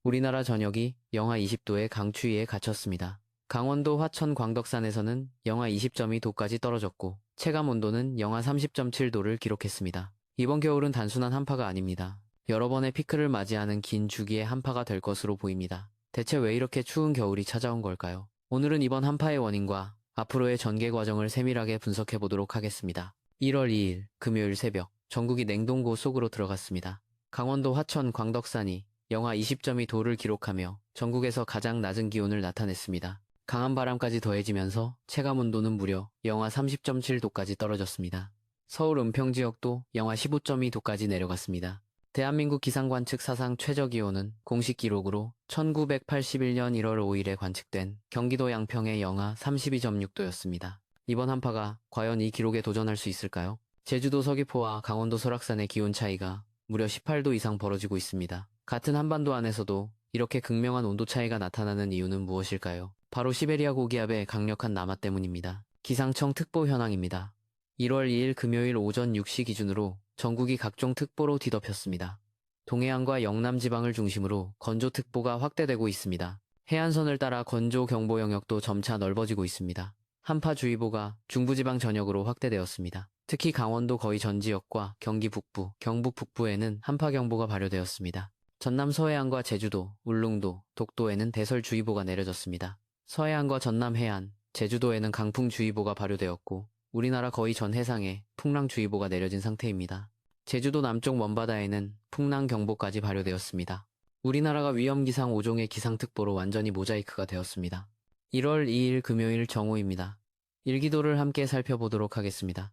우리나라 전역이 영하 20도의 강추위에 갇혔습니다. 강원도 화천 광덕산에서는 영하 20.2도까지 떨어졌고 체감 온도는 영하 30.7도를 기록했습니다. 이번 겨울은 단순한 한파가 아닙니다. 여러 번의 피크를 맞이하는 긴 주기의 한파가 될 것으로 보입니다. 대체 왜 이렇게 추운 겨울이 찾아온 걸까요? 오늘은 이번 한파의 원인과 앞으로의 전개 과정을 세밀하게 분석해 보도록 하겠습니다. 1월 2일 금요일 새벽 전국이 냉동고 속으로 들어갔습니다. 강원도 화천 광덕산이 영하 20.2도를 기록하며 전국에서 가장 낮은 기온을 나타냈습니다. 강한 바람까지 더해지면서 체감온도는 무려 영하 30.7도까지 떨어졌습니다. 서울 은평 지역도 영하 15.2도까지 내려갔습니다. 대한민국 기상관측 사상 최저기온은 공식 기록으로 1981년 1월 5일에 관측된 경기도 양평의 영하 32.6도였습니다. 이번 한파가 과연 이 기록에 도전할 수 있을까요? 제주도 서귀포와 강원도 설악산의 기온 차이가 무려 18도 이상 벌어지고 있습니다. 같은 한반도 안에서도 이렇게 극명한 온도 차이가 나타나는 이유는 무엇일까요? 바로 시베리아 고기압의 강력한 남하 때문입니다. 기상청 특보 현황입니다. 1월 2일 금요일 오전 6시 기준으로 전국이 각종 특보로 뒤덮였습니다. 동해안과 영남 지방을 중심으로 건조특보가 확대되고 있습니다. 해안선을 따라 건조경보 영역도 점차 넓어지고 있습니다. 한파주의보가 중부지방 전역으로 확대되었습니다. 특히 강원도 거의 전 지역과 경기 북부, 경북 북부에는 한파경보가 발효되었습니다. 전남 서해안과 제주도, 울릉도, 독도에는 대설주의보가 내려졌습니다. 서해안과 전남 해안, 제주도에는 강풍주의보가 발효되었고 우리나라 거의 전 해상에 풍랑주의보가 내려진 상태입니다. 제주도 남쪽 먼바다에는 풍랑경보까지 발효되었습니다. 우리나라가 위험기상 5종의 기상특보로 완전히 모자이크가 되었습니다. 1월 2일 금요일 정오입니다. 일기도를 함께 살펴보도록 하겠습니다.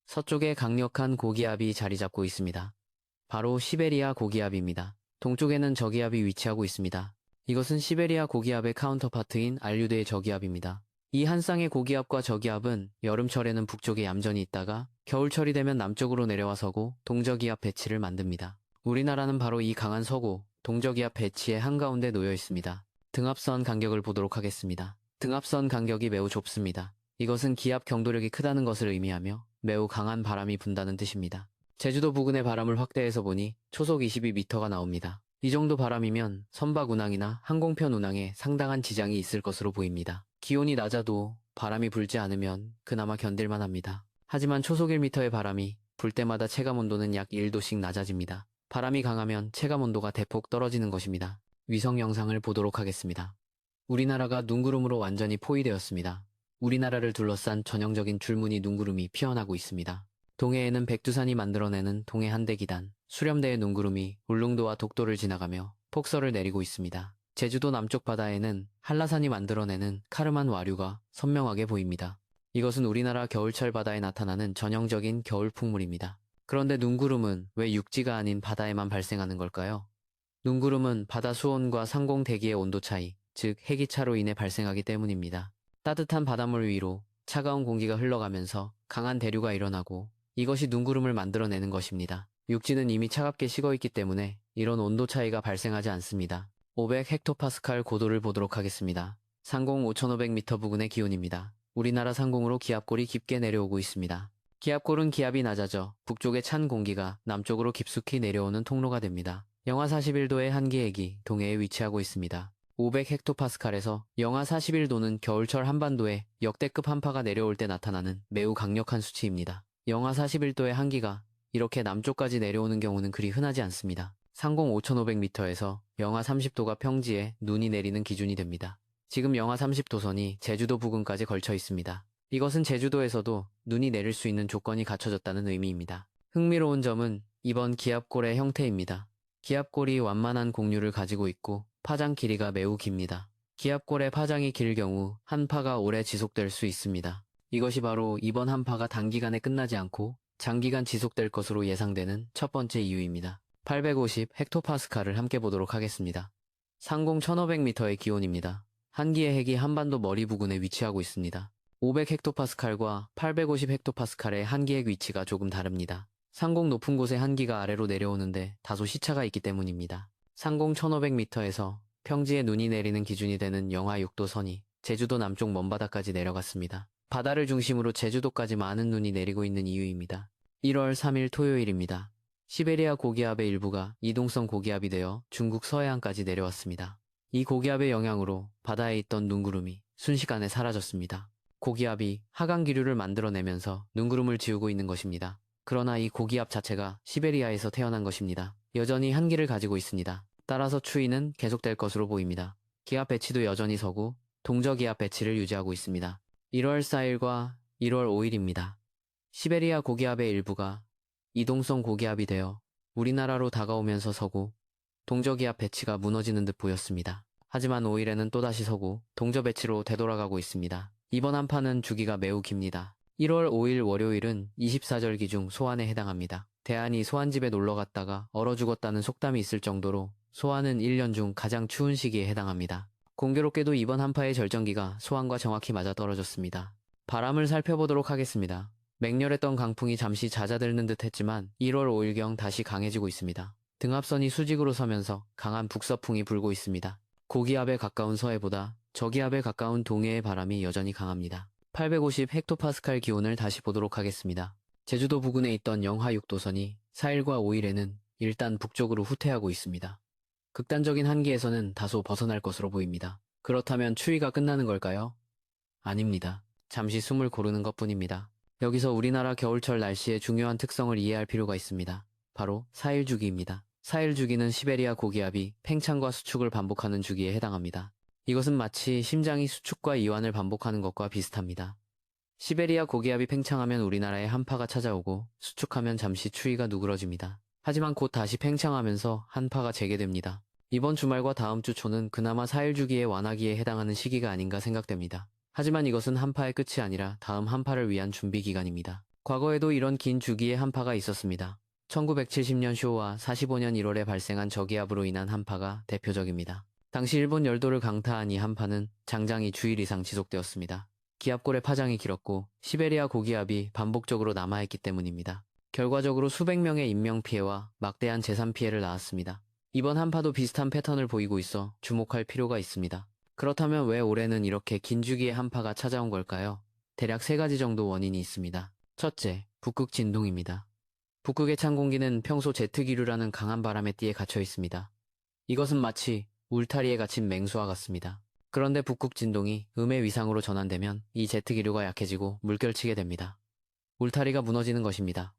서쪽에 강력한 고기압이 자리 잡고 있습니다. 바로 시베리아 고기압입니다. 동쪽에는 저기압이 위치하고 있습니다. 이것은 시베리아 고기압의 카운터파트인 알류드의 저기압입니다. 이 한 쌍의 고기압과 저기압은 여름철에는 북쪽에 얌전히 있다가 겨울철이 되면 남쪽으로 내려와서고 동저기압 배치를 만듭니다. 우리나라는 바로 이 강한 서고, 동저기압 배치의 한가운데 놓여 있습니다. 등압선 간격을 보도록 하겠습니다. 등압선 간격이 매우 좁습니다. 이것은 기압 경도력이 크다는 것을 의미하며 매우 강한 바람이 분다는 뜻입니다. 제주도 부근의 바람을 확대해서 보니 초속 22m가 나옵니다. 이 정도 바람이면 선박 운항이나 항공편 운항에 상당한 지장이 있을 것으로 보입니다. 기온이 낮아도 바람이 불지 않으면 그나마 견딜만 합니다. 하지만 초속 1m의 바람이 불 때마다 체감온도는 약 1도씩 낮아집니다. 바람이 강하면 체감온도가 대폭 떨어지는 것입니다. 위성 영상을 보도록 하겠습니다. 우리나라가 눈구름으로 완전히 포위되었습니다. 우리나라를 둘러싼 전형적인 줄무늬 눈구름이 피어나고 있습니다. 동해에는 백두산이 만들어내는 동해 한대기단, 수렴대의 눈구름이 울릉도와 독도를 지나가며 폭설을 내리고 있습니다. 제주도 남쪽 바다에는 한라산이 만들어내는 카르만 와류가 선명하게 보입니다. 이것은 우리나라 겨울철 바다에 나타나는 전형적인 겨울 풍물입니다. 그런데 눈구름은 왜 육지가 아닌 바다에만 발생하는 걸까요? 눈구름은 바다 수온과 상공 대기의 온도 차이, 즉 해기차로 인해 발생하기 때문입니다. 따뜻한 바닷물 위로 차가운 공기가 흘러가면서 강한 대류가 일어나고 이것이 눈구름을 만들어내는 것입니다. 육지는 이미 차갑게 식어있기 때문에 이런 온도 차이가 발생하지 않습니다. 500헥토파스칼 고도를 보도록 하겠습니다. 상공 5500m 부근의 기온입니다. 우리나라 상공으로 기압골이 깊게 내려오고 있습니다. 기압골은 기압이 낮아져 북쪽의 찬 공기가 남쪽으로 깊숙이 내려오는 통로가 됩니다. 영하 41도의 한기액이 동해에 위치하고 있습니다. 500헥토파스칼에서 영하 41도는 겨울철 한반도에 역대급 한파가 내려올 때 나타나는 매우 강력한 수치입니다. 영하 41도의 한기가 이렇게 남쪽까지 내려오는 경우는 그리 흔하지 않습니다. 상공 5500m에서 영하 30도가 평지에 눈이 내리는 기준이 됩니다. 지금 영하 30도선이 제주도 부근까지 걸쳐 있습니다. 이것은 제주도에서도 눈이 내릴 수 있는 조건이 갖춰졌다는 의미입니다. 흥미로운 점은 이번 기압골의 형태입니다. 기압골이 완만한 곡률을 가지고 있고 파장 길이가 매우 깁니다. 기압골의 파장이 길 경우 한파가 오래 지속될 수 있습니다. 이것이 바로 이번 한파가 단기간에 끝나지 않고 장기간 지속될 것으로 예상되는 첫 번째 이유입니다. 850헥토파스칼을 함께 보도록 하겠습니다. 상공 1500m의 기온입니다. 한기의 핵이 한반도 머리 부근에 위치하고 있습니다. 500헥토파스칼과 850헥토파스칼의 한기핵 위치가 조금 다릅니다. 상공 높은 곳에 한기가 아래로 내려오는데 다소 시차가 있기 때문입니다. 상공 1500m에서 평지에 눈이 내리는 기준이 되는 영하 6도 선이 제주도 남쪽 먼바다까지 내려갔습니다. 바다를 중심으로 제주도까지 많은 눈이 내리고 있는 이유입니다. 1월 3일 토요일입니다. 시베리아 고기압의 일부가 이동성 고기압이 되어 중국 서해안까지 내려왔습니다. 이 고기압의 영향으로 바다에 있던 눈구름이 순식간에 사라졌습니다. 고기압이 하강 기류를 만들어내면서 눈구름을 지우고 있는 것입니다. 그러나 이 고기압 자체가 시베리아에서 태어난 것입니다. 여전히 한기를 가지고 있습니다. 따라서 추위는 계속될 것으로 보입니다. 기압 배치도 여전히 서구, 동저기압 배치를 유지하고 있습니다. 1월 4일과 1월 5일입니다. 시베리아 고기압의 일부가 이동성 고기압이 되어 우리나라로 다가오면서 서구, 동저기압 배치가 무너지는 듯 보였습니다. 하지만 5일에는 또다시 서구, 동저 배치로 되돌아가고 있습니다. 이번 한파는 주기가 매우 깁니다. 1월 5일 월요일은 24절기 중 소환에 해당합니다. 대한이 소환집에 놀러 갔다가 얼어 죽었다는 속담이 있을 정도로 소환은 1년 중 가장 추운 시기에 해당합니다. 공교롭게도 이번 한파의 절정기가 소환과 정확히 맞아떨어졌습니다. 바람을 살펴보도록 하겠습니다. 맹렬했던 강풍이 잠시 잦아들는 듯 했지만 1월 5일경 다시 강해지고 있습니다. 등압선이 수직으로 서면서 강한 북서풍이 불고 있습니다. 고기압에 가까운 서해보다 저기압에 가까운 동해의 바람이 여전히 강합니다. 850 헥토파스칼 기온을 다시 보도록 하겠습니다. 제주도 부근에 있던 영하 6도선이 4일과 5일에는 일단 북쪽으로 후퇴하고 있습니다. 극단적인 한기에서는 다소 벗어날 것으로 보입니다. 그렇다면 추위가 끝나는 걸까요? 아닙니다. 잠시 숨을 고르는 것뿐입니다. 여기서 우리나라 겨울철 날씨의 중요한 특성을 이해할 필요가 있습니다. 바로 4일 주기입니다. 4일 주기는 시베리아 고기압이 팽창과 수축을 반복하는 주기에 해당합니다. 이것은 마치 심장이 수축과 이완을 반복하는 것과 비슷합니다. 시베리아 고기압이 팽창하면 우리나라에 한파가 찾아오고 수축하면 잠시 추위가 누그러집니다. 하지만 곧 다시 팽창하면서 한파가 재개됩니다. 이번 주말과 다음 주 초는 그나마 4일 주기의 완화기에 해당하는 시기가 아닌가 생각됩니다. 하지만 이것은 한파의 끝이 아니라 다음 한파를 위한 준비 기간입니다. 과거에도 이런 긴 주기의 한파가 있었습니다. 1970년 쇼와 45년 1월에 발생한 저기압으로 인한 한파가 대표적입니다. 당시 일본 열도를 강타한 이 한파는 장장이 주일 이상 지속되었습니다. 기압골의 파장이 길었고 시베리아 고기압이 반복적으로 남하했기 때문입니다. 결과적으로 수백 명의 인명피해와 막대한 재산 피해를 낳았습니다. 이번 한파도 비슷한 패턴을 보이고 있어 주목할 필요가 있습니다. 그렇다면 왜 올해는 이렇게 긴 주기의 한파가 찾아온 걸까요? 대략 3가지 정도 원인이 있습니다. 첫째, 북극 진동입니다. 북극의 찬 공기는 평소 제트기류라는 강한 바람의 띠에 갇혀 있습니다. 이것은 마치 울타리에 갇힌 맹수와 같습니다. 그런데 북극 진동이 음의 위상으로 전환되면 이 제트기류가 약해지고 물결치게 됩니다. 울타리가 무너지는 것입니다.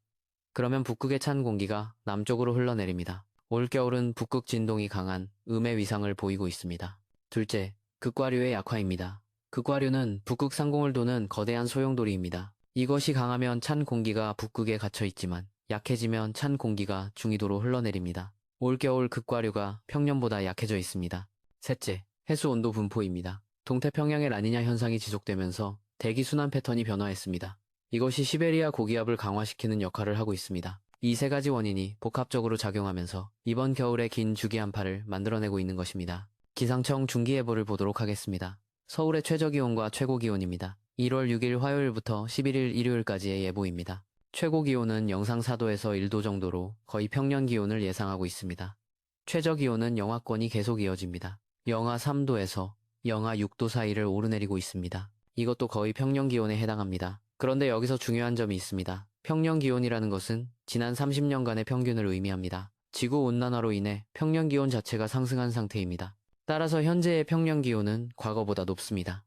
그러면 북극의 찬 공기가 남쪽으로 흘러내립니다. 올겨울은 북극 진동이 강한 음의 위상을 보이고 있습니다. 둘째, 극과류의 약화입니다. 극과류는 북극 상공을 도는 거대한 소용돌이입니다. 이것이 강하면 찬 공기가 북극에 갇혀 있지만 약해지면 찬 공기가 중위도로 흘러내립니다. 올겨울 극과류가 평년보다 약해져 있습니다. 셋째, 해수 온도 분포입니다. 동태평양의 라니냐 현상이 지속되면서 대기 순환 패턴이 변화했습니다. 이것이 시베리아 고기압을 강화시키는 역할을 하고 있습니다. 이 3가지 원인이 복합적으로 작용하면서 이번 겨울에 긴 주기 한파를 만들어내고 있는 것입니다. 기상청 중기예보를 보도록 하겠습니다. 서울의 최저기온과 최고기온입니다. 1월 6일 화요일부터 11일 일요일까지의 예보입니다. 최고기온은 영상 4도에서 1도 정도로 거의 평년 기온을 예상하고 있습니다. 최저기온은 영하권이 계속 이어집니다. 영하 3도에서 영하 6도 사이를 오르내리고 있습니다. 이것도 거의 평년 기온에 해당합니다. 그런데 여기서 중요한 점이 있습니다. 평년 기온이라는 것은 지난 30년간의 평균을 의미합니다. 지구온난화로 인해 평년 기온 자체가 상승한 상태입니다. 따라서 현재의 평년 기온은 과거보다 높습니다.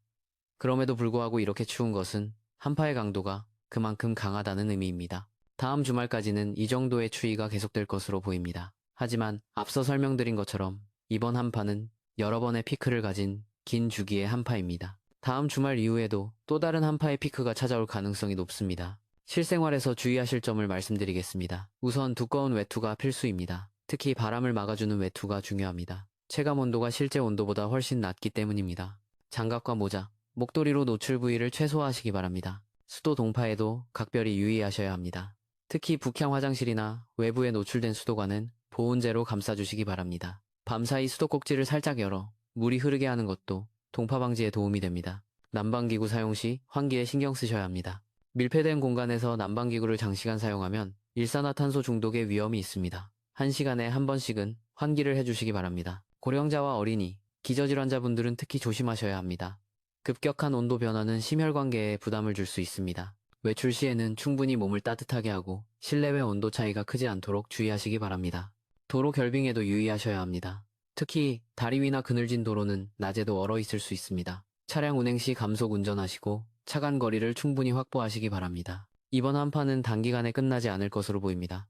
그럼에도 불구하고 이렇게 추운 것은 한파의 강도가 그만큼 강하다는 의미입니다. 다음 주말까지는 이 정도의 추위가 계속될 것으로 보입니다. 하지만 앞서 설명드린 것처럼 이번 한파는 여러 번의 피크를 가진 긴 주기의 한파입니다. 다음 주말 이후에도 또 다른 한파의 피크가 찾아올 가능성이 높습니다. 실생활에서 주의하실 점을 말씀드리겠습니다. 우선 두꺼운 외투가 필수입니다. 특히 바람을 막아주는 외투가 중요합니다. 체감 온도가 실제 온도보다 훨씬 낮기 때문입니다. 장갑과 모자, 목도리로 노출 부위를 최소화하시기 바랍니다. 수도 동파에도 각별히 유의하셔야 합니다. 특히 북향 화장실이나 외부에 노출된 수도관은 보온재로 감싸주시기 바랍니다. 밤사이 수도꼭지를 살짝 열어 물이 흐르게 하는 것도 동파 방지에 도움이 됩니다. 난방기구 사용 시 환기에 신경 쓰셔야 합니다. 밀폐된 공간에서 난방기구를 장시간 사용하면 일산화탄소 중독의 위험이 있습니다. 1시간에 한 번씩은 환기를 해주시기 바랍니다. 고령자와 어린이, 기저질환자분들은 특히 조심하셔야 합니다. 급격한 온도 변화는 심혈관계에 부담을 줄 수 있습니다. 외출 시에는 충분히 몸을 따뜻하게 하고 실내외 온도 차이가 크지 않도록 주의하시기 바랍니다. 도로 결빙에도 유의하셔야 합니다. 특히 다리 위나 그늘진 도로는 낮에도 얼어 있을 수 있습니다. 차량 운행 시 감속 운전하시고 차간 거리를 충분히 확보하시기 바랍니다. 이번 한파는 단기간에 끝나지 않을 것으로 보입니다.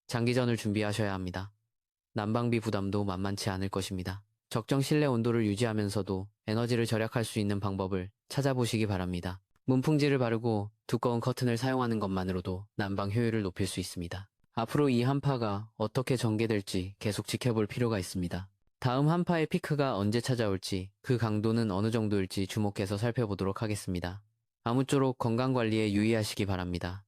장기전을 준비하셔야 합니다. 난방비 부담도 만만치 않을 것입니다. 적정 실내 온도를 유지하면서도 에너지를 절약할 수 있는 방법을 찾아보시기 바랍니다. 문풍지를 바르고 두꺼운 커튼을 사용하는 것만으로도 난방 효율을 높일 수 있습니다. 앞으로 이 한파가 어떻게 전개될지 계속 지켜볼 필요가 있습니다. 다음 한파의 피크가 언제 찾아올지, 그 강도는 어느 정도일지 주목해서 살펴보도록 하겠습니다. 아무쪼록 건강관리에 유의하시기 바랍니다.